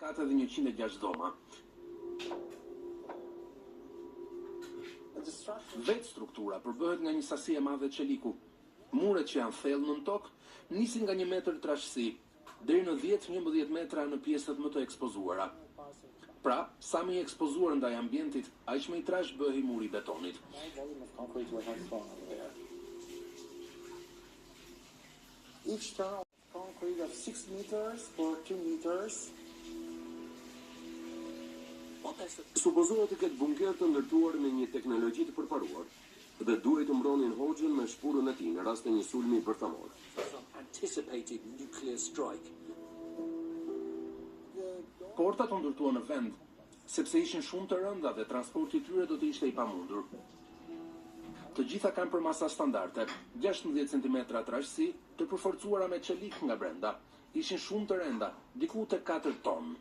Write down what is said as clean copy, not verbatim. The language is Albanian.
katë dhe 106 dhoma. Vetë struktura përbëhet nga një sasi e madhe çeliku. Muret që janë thellë nën tokë nisin nga 1 metër trashësi deri në 10-11 metra në pjesët më të ekspozuara. Pra, sa më i ekspozuar ndaj ambientit, aq më i trash bëhej muri i betonit. Each ton of concrete of 6 meters or 2 meters. Supozohet të ketë bunker të ndërtuar me një teknologji të përparuar dhe duhet të mbronin hoxhën me shpurën e tij në rast të një sulmi bërthamor. Anticipated nuclear strike. Portat u ndërtuan në vend, sepse ishin shumë të rënda dhe transporti i tyre do të ishte i pamundur. Të gjitha kanë për masa standarde, 16 cm trashësi, të përforcuara me çelik nga brenda. Ishin shumë të rënda, diku te 4 ton.